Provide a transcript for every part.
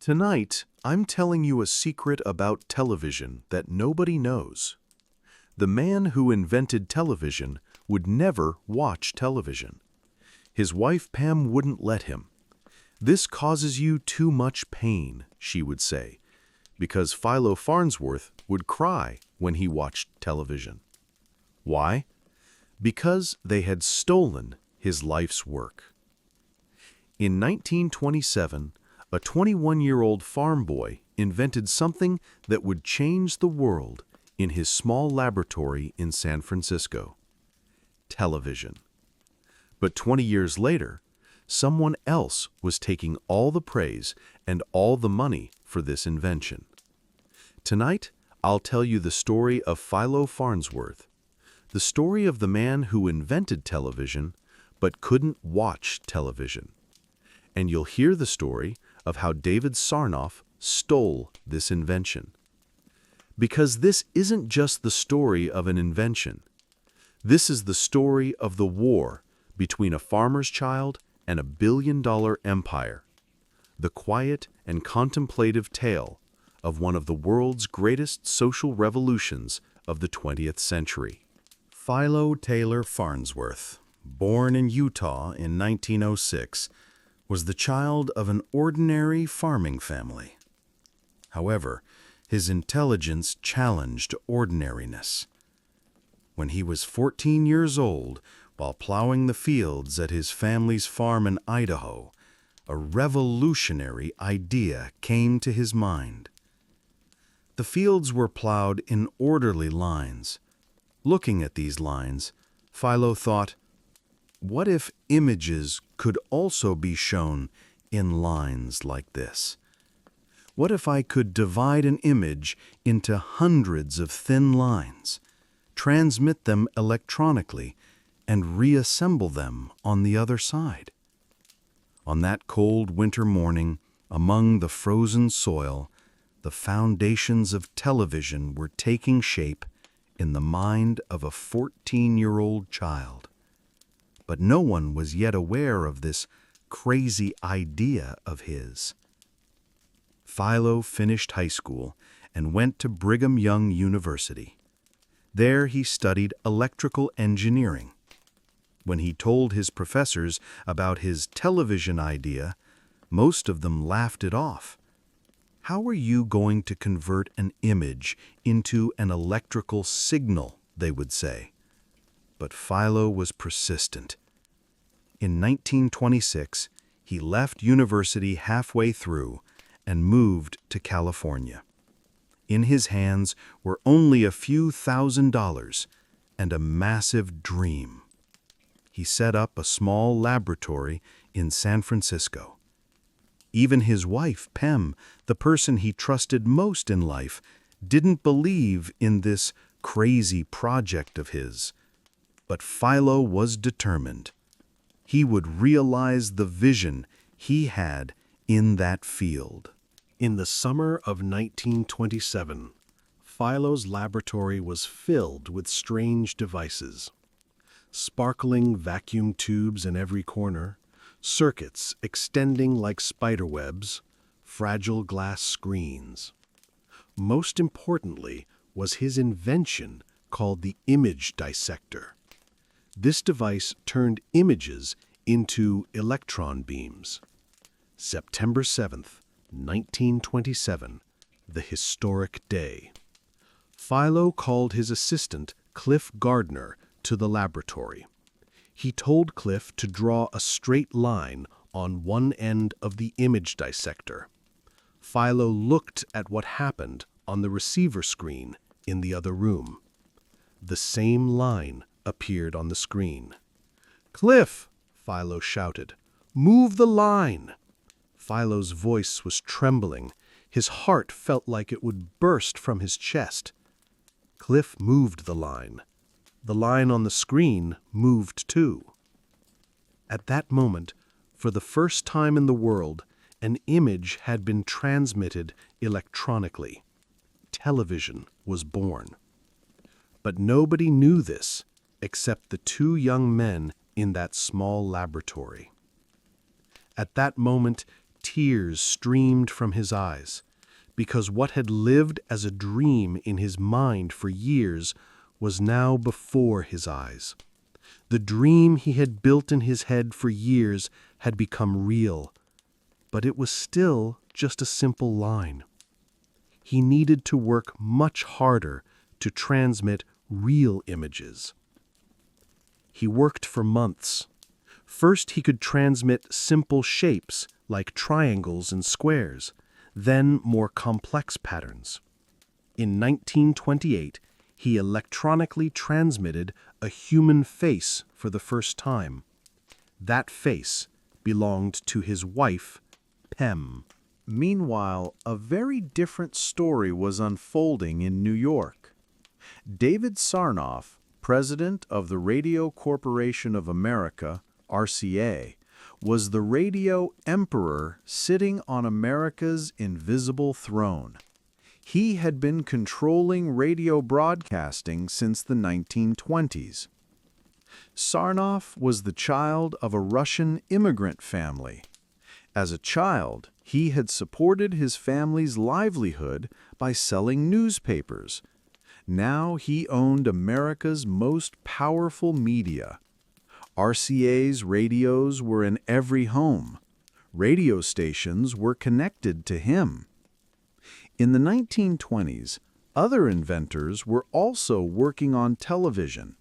Tonight, I'm telling you a secret about television that nobody knows. The man who invented television would never watch television. His wife Pam wouldn't let him. "This causes you too much pain," she would say, because Philo Farnsworth would cry when he watched television. Why? Because they had stolen his life's work. In 1927, a 21-year-old farm boy invented something that would change the world in his small laboratory in San Francisco: television. But 20 years later, someone else was taking all the praise and all the money for this invention. Tonight, I'll tell you the story of Philo Farnsworth, the story of the man who invented television but couldn't watch television. And you'll hear the story of how David Sarnoff stole this invention. Because this isn't just the story of an invention. This is the story of the war between a farmer's child and a billion-dollar empire. The quiet and contemplative tale of one of the world's greatest social revolutions of the 20th century. Philo Taylor Farnsworth, born in Utah in 1906, was the child of an ordinary farming family. However, his intelligence challenged ordinariness. When he was 14 years old, while plowing the fields at his family's farm in Idaho, a revolutionary idea came to his mind. The fields were plowed in orderly lines. Looking at these lines, Philo thought, what if images could also be shown in lines like this? What if I could divide an image into hundreds of thin lines, transmit them electronically, and reassemble them on the other side? On that cold winter morning, among the frozen soil, the foundations of television were taking shape in the mind of a 14-year-old child. But no one was yet aware of this crazy idea of his. Philo finished high school and went to Brigham Young University. There he studied electrical engineering. When he told his professors about his television idea, most of them laughed it off. "How are you going to convert an image into an electrical signal?" they would say. But Philo was persistent. In 1926, he left university halfway through and moved to California. In his hands were only a few $1,000s and a massive dream. He set up a small laboratory in San Francisco. Even his wife, Pam, the person he trusted most in life, didn't believe in this crazy project of his. But Philo was determined. He would realize the vision he had in that field. In the summer of 1927, Philo's laboratory was filled with strange devices. Sparkling vacuum tubes in every corner, circuits extending like spiderwebs, fragile glass screens. Most importantly was his invention called the image dissector. This device turned images into electron beams. September 7th, 1927, the historic day. Philo called his assistant, Cliff Gardner, to the laboratory. He told Cliff to draw a straight line on one end of the image dissector. Philo looked at what happened on the receiver screen in the other room. The same line appeared on the screen. "Cliff," Philo shouted, "move the line." Philo's voice was trembling. His heart felt like it would burst from his chest. Cliff moved the line. The line on the screen moved too. At that moment, for the first time in the world, an image had been transmitted electronically. Television was born. But nobody knew this except the two young men in that small laboratory. At that moment, tears streamed from his eyes, because what had lived as a dream in his mind for years was now before his eyes. The dream he had built in his head for years had become real, but it was still just a simple line. He needed to work much harder to transmit real images. He worked for months. First, he could transmit simple shapes like triangles and squares, then more complex patterns. In 1928, he electronically transmitted a human face for the first time. That face belonged to his wife, Pem. Meanwhile, a very different story was unfolding in New York. David Sarnoff, president of the Radio Corporation of America, RCA, was the radio emperor sitting on America's invisible throne. He had been controlling radio broadcasting since the 1920s. Sarnoff was the child of a Russian immigrant family. As a child, he had supported his family's livelihood by selling newspapers. Now he owned America's most powerful media. RCA's radios were in every home. Radio stations were connected to him. In the 1920s, other inventors were also working on television.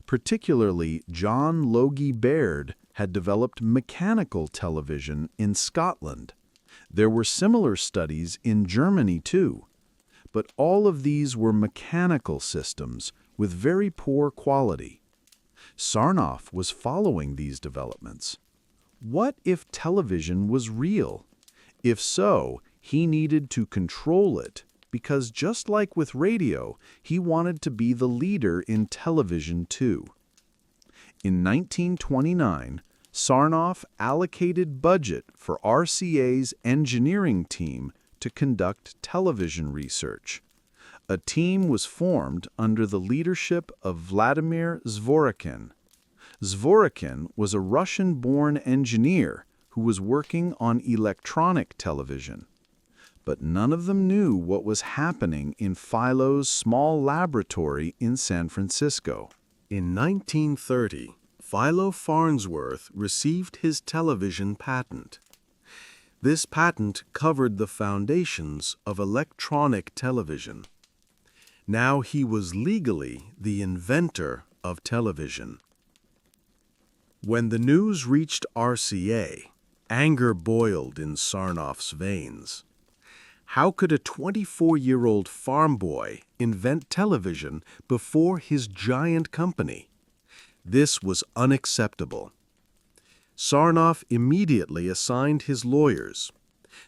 Particularly, John Logie Baird had developed mechanical television in Scotland. There were similar studies in Germany too. But all of these were mechanical systems with very poor quality. Sarnoff was following these developments. What if television was real? If so, he needed to control it, because just like with radio, he wanted to be the leader in television too. In 1929, Sarnoff allocated budget for RCA's engineering team to conduct television research. A team was formed under the leadership of Vladimir Zworykin. Zworykin was a Russian-born engineer who was working on electronic television. But none of them knew what was happening in Philo's small laboratory in San Francisco. In 1930, Philo Farnsworth received his television patent. This patent covered the foundations of electronic television. Now he was legally the inventor of television. When the news reached RCA, anger boiled in Sarnoff's veins. How could a 24-year-old farm boy invent television before his giant company? This was unacceptable. Sarnoff immediately assigned his lawyers.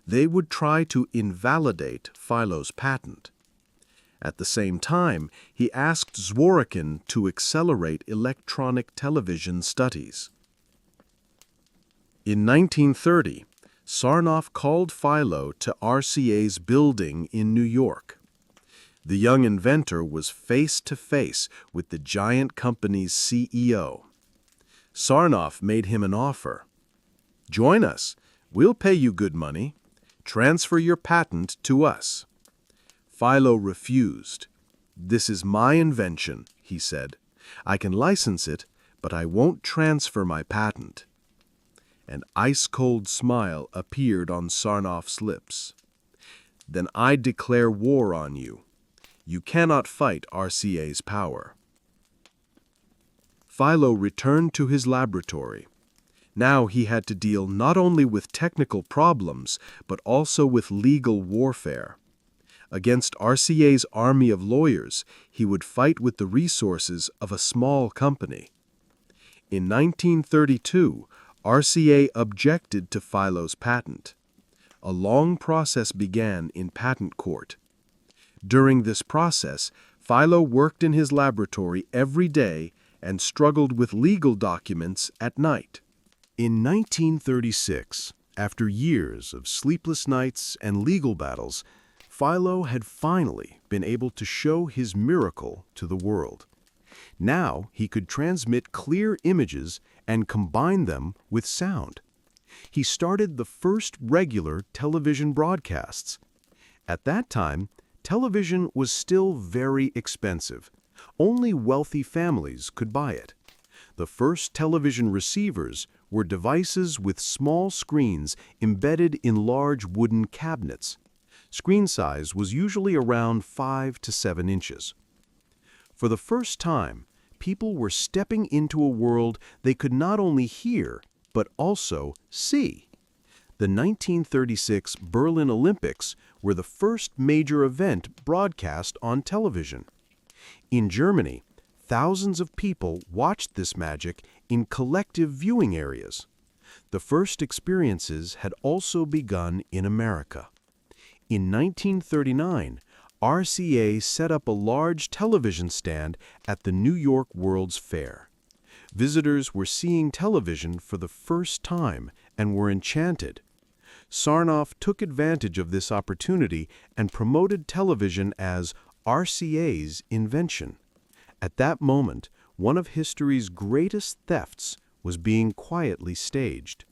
They would try to invalidate Philo's patent. At the same time, he asked Zworykin to accelerate electronic television studies. In 1930, Sarnoff called Philo to RCA's building in New York. The young inventor was face-to-face with the giant company's CEO. Sarnoff made him an offer. "Join us. We'll pay you good money. Transfer your patent to us." Philo refused. "This is my invention," he said. "I can license it, but I won't transfer my patent." An ice-cold smile appeared on Sarnoff's lips. "Then I declare war on you. You cannot fight RCA's power." Philo returned to his laboratory. Now he had to deal not only with technical problems, but also with legal warfare. Against RCA's army of lawyers, he would fight with the resources of a small company. In 1932, RCA objected to Philo's patent. A long process began in patent court. During this process, Philo worked in his laboratory every day and struggled with legal documents at night. In 1936, after years of sleepless nights and legal battles, Philo had finally been able to show his miracle to the world. Now he could transmit clear images and combine them with sound. He started the first regular television broadcasts. At that time, television was still very expensive. Only wealthy families could buy it. The first television receivers were devices with small screens embedded in large wooden cabinets. Screen size was usually around 5 to 7 inches. For the first time, people were stepping into a world they could not only hear, but also see. The 1936 Berlin Olympics were the first major event broadcast on television. In Germany, thousands of people watched this magic in collective viewing areas. The first experiences had also begun in America. In 1939, RCA set up a large television stand at the New York World's Fair. Visitors were seeing television for the first time and were enchanted. Sarnoff took advantage of this opportunity and promoted television as RCA's invention. At that moment, one of history's greatest thefts was being quietly staged.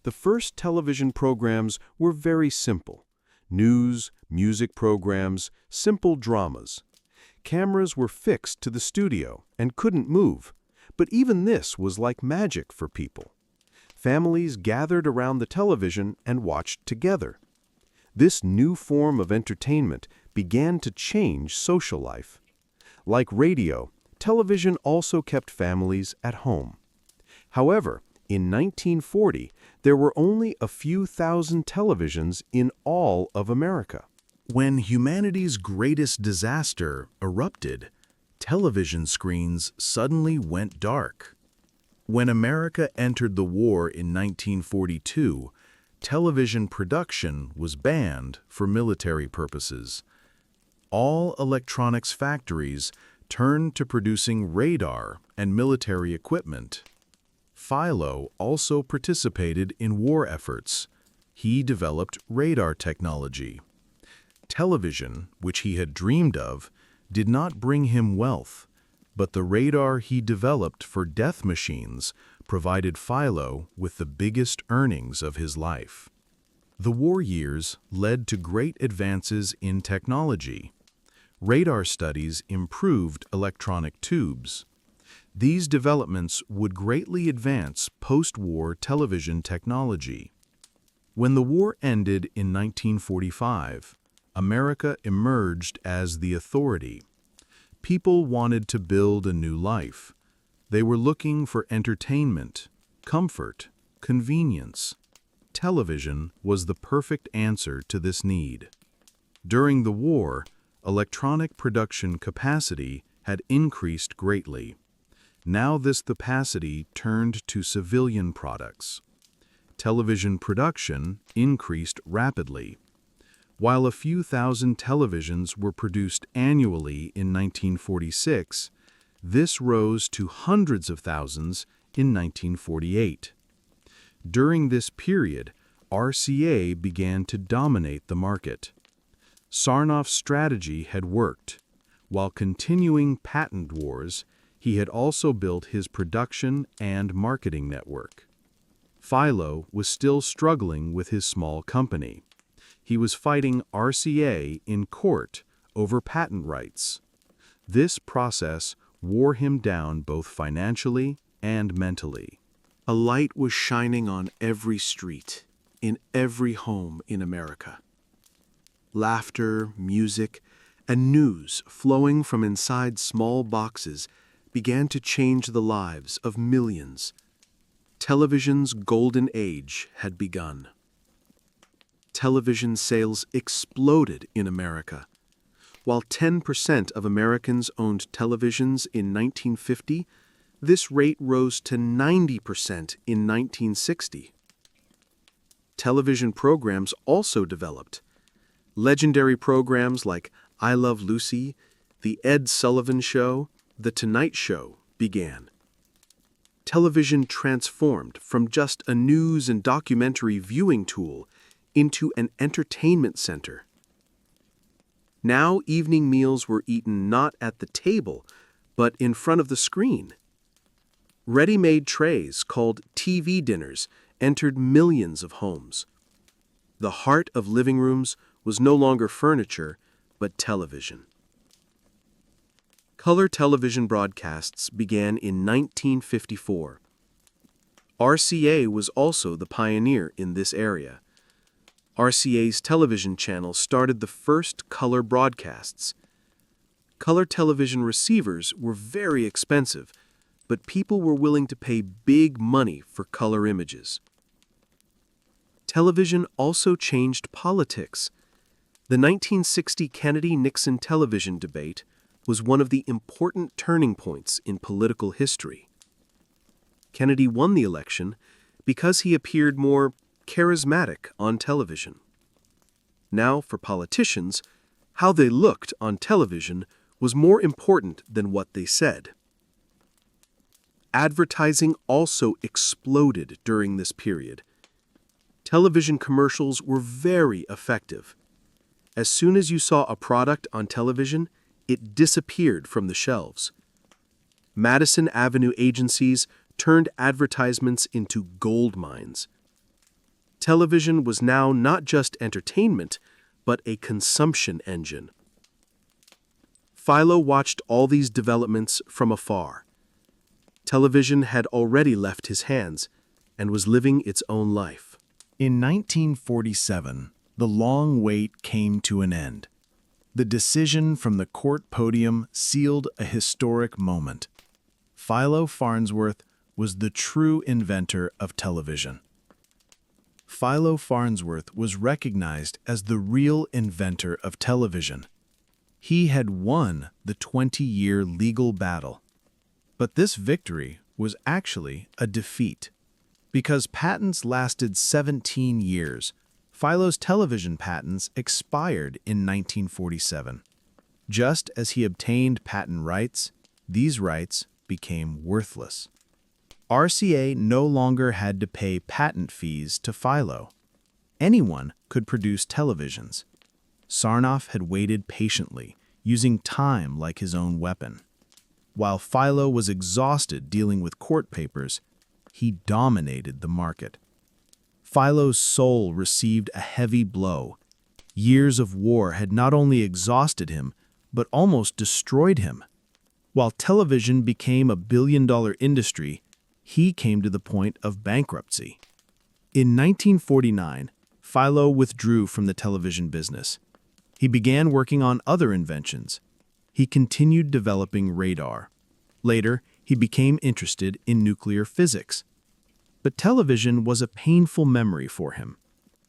The first television programs were very simple. News, music programs, simple dramas. Cameras were fixed to the studio and couldn't move, but even this was like magic for people. Families gathered around the television and watched together. This new form of entertainment began to change social life. Like radio, television also kept families at home. However, in 1940, there were only a few thousand televisions in all of America. When humanity's greatest disaster erupted, television screens suddenly went dark. When America entered the war in 1942, television production was banned for military purposes. All electronics factories turned to producing radar and military equipment. Philo also participated in war efforts. He developed radar technology. Television, which he had dreamed of, did not bring him wealth, but the radar he developed for death machines provided Philo with the biggest earnings of his life. The war years led to great advances in technology. Radar studies improved electronic tubes. These developments would greatly advance post-war television technology. When the war ended in 1945, America emerged as the authority. People wanted to build a new life. They were looking for entertainment, comfort, convenience. Television was the perfect answer to this need. During the war, electronic production capacity had increased greatly. Now this capacity turned to civilian products. Television production increased rapidly. While a few thousand televisions were produced annually in 1946, this rose to hundreds of thousands in 1948. During this period, RCA began to dominate the market. Sarnoff's strategy had worked. While continuing patent wars, he had also built his production and marketing network. Philo was still struggling with his small company. He was fighting RCA in court over patent rights. This process wore him down both financially and mentally. A light was shining on every street, in every home in America. Laughter, music, and news flowing from inside small boxes began to change the lives of millions. Television's golden age had begun. Television sales exploded in America. While 10% of Americans owned televisions in 1950, this rate rose to 90% in 1960. Television programs also developed. Legendary programs like I Love Lucy, The Ed Sullivan Show, The Tonight Show began. Television transformed from just a news and documentary viewing tool into an entertainment center. Now evening meals were eaten not at the table, but in front of the screen. Ready-made trays called TV dinners entered millions of homes. The heart of living rooms was no longer furniture, but television. Color television broadcasts began in 1954. RCA was also the pioneer in this area. RCA's television channel started the first color broadcasts. Color television receivers were very expensive, but people were willing to pay big money for color images. Television also changed politics. The 1960 Kennedy-Nixon television debate was one of the important turning points in political history. Kennedy won the election because he appeared more charismatic on television. Now, for politicians, how they looked on television was more important than what they said. Advertising also exploded during this period. Television commercials were very effective. As soon as you saw a product on television, it disappeared from the shelves. Madison Avenue agencies turned advertisements into gold mines. Television was now not just entertainment, but a consumption engine. Philo watched all these developments from afar. Television had already left his hands and was living its own life. In 1947, the long wait came to an end. The decision from the court podium sealed a historic moment. Philo Farnsworth was the true inventor of television. Philo Farnsworth was recognized as the real inventor of television. He had won the 20-year legal battle. But this victory was actually a defeat. Because patents lasted 17 years, Philo's television patents expired in 1947. Just as he obtained patent rights, these rights became worthless. RCA no longer had to pay patent fees to Philo. Anyone could produce televisions. Sarnoff had waited patiently, using time like his own weapon. While Philo was exhausted dealing with court papers, he dominated the market. Philo's soul received a heavy blow. Years of war had not only exhausted him, but almost destroyed him. While television became a billion-dollar industry, he came to the point of bankruptcy. In 1949, Philo withdrew from the television business. He began working on other inventions. He continued developing radar. Later, he became interested in nuclear physics. But television was a painful memory for him.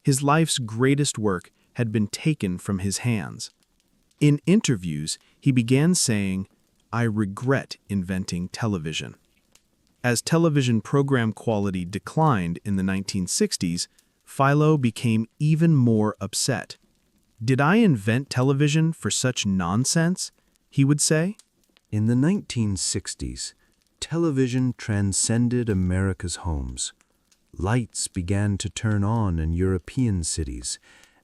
His life's greatest work had been taken from his hands. In interviews, he began saying, "I regret inventing television." As television program quality declined in the 1960s, Philo became even more upset. "Did I invent television for such nonsense?" he would say. In the 1960s, television transcended America's homes. Lights began to turn on in European cities,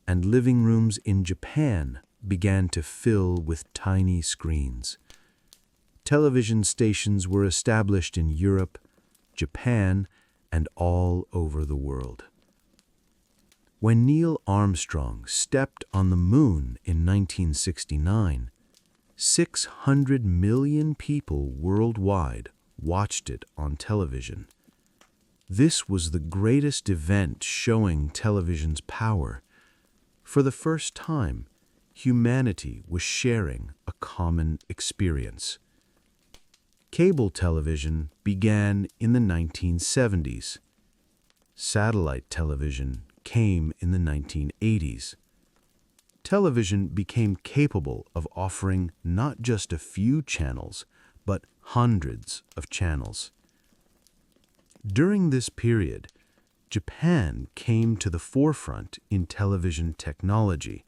and living rooms in Japan began to fill with tiny screens. Television stations were established in Europe, Japan, and all over the world. When Neil Armstrong stepped on the moon in 1969, 600 million people worldwide watched it on television. This was the greatest event showing television's power. For the first time, humanity was sharing a common experience. Cable television began in the 1970s. Satellite television came in the 1980s. Television became capable of offering not just a few channels, but hundreds of channels. During this period, Japan came to the forefront in television technology.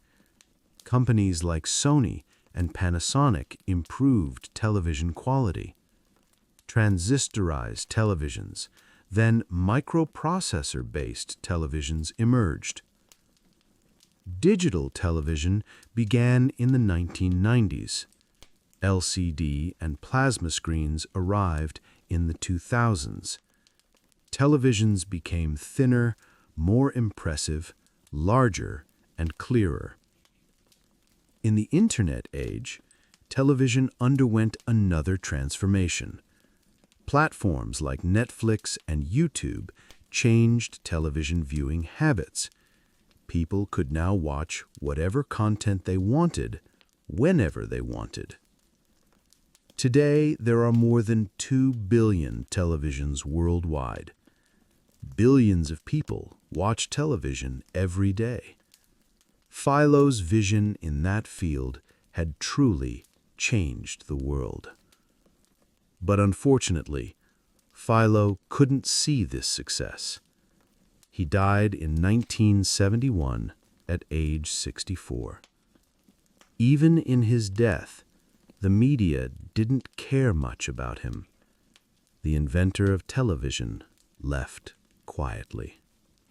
Companies like Sony and Panasonic improved television quality. Transistorized televisions, then microprocessor-based televisions emerged. Digital television began in the 1990s. LCD and plasma screens arrived in the 2000s. televisions became thinner, more impressive, larger, and clearer. In the Internet age, television underwent another transformation. Platforms like Netflix and YouTube changed television viewing habits. People could now watch whatever content they wanted, whenever they wanted. Today, there are more than 2 billion televisions worldwide. Billions of people watch television every day. Philo's vision in that field had truly changed the world. But unfortunately, Philo couldn't see this success. He died in 1971 at age 64. Even in his death, the media didn't care much about him. The inventor of television left quietly.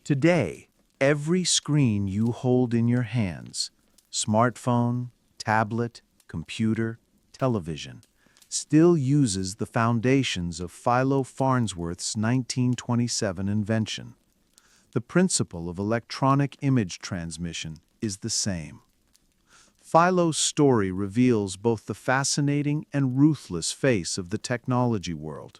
Today, every screen you hold in your hands, smartphone, tablet, computer, television, still uses the foundations of Philo Farnsworth's 1927 invention. The principle of electronic image transmission is the same. Philo's story reveals both the fascinating and ruthless face of the technology world.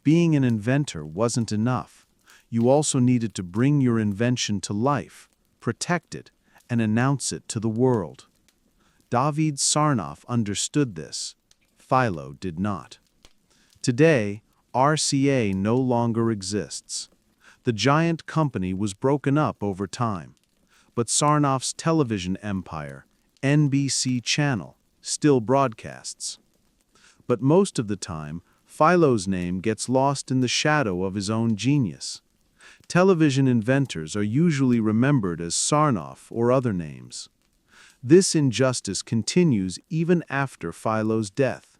Being an inventor wasn't enough. You also needed to bring your invention to life, protect it, and announce it to the world. David Sarnoff understood this. Philo did not. Today, RCA no longer exists. The giant company was broken up over time, but Sarnoff's television empire, NBC channel, still broadcasts. But most of the time, Philo's name gets lost in the shadow of his own genius. Television inventors are usually remembered as Sarnoff or other names. This injustice continues even after Philo's death.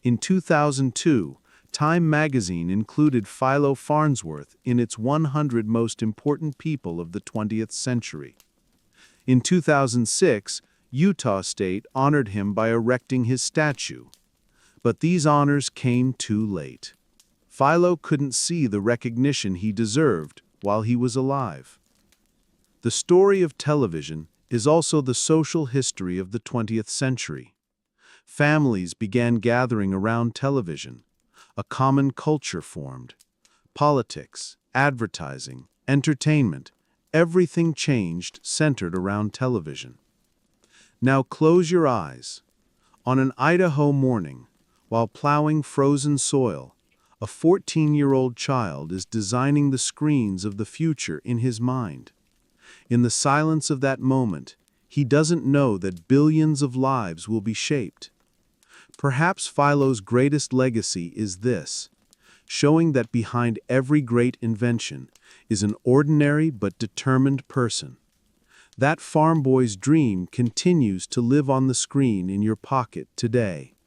In 2002, Time magazine included Philo Farnsworth in its 100 most important people of the 20th century. In 2006, Utah State honored him by erecting his statue. But these honors came too late. Philo couldn't see the recognition he deserved while he was alive. The story of television is also the social history of the 20th century. Families began gathering around television. A common culture formed. Politics, advertising, entertainment, everything changed centered around television. Now close your eyes. On an Idaho morning, while plowing frozen soil, a 14-year-old child is designing the screens of the future in his mind. In the silence of that moment, he doesn't know that billions of lives will be shaped. Perhaps Philo's greatest legacy is this, showing that behind every great invention is an ordinary but determined person. That farm boy's dream continues to live on the screen in your pocket today.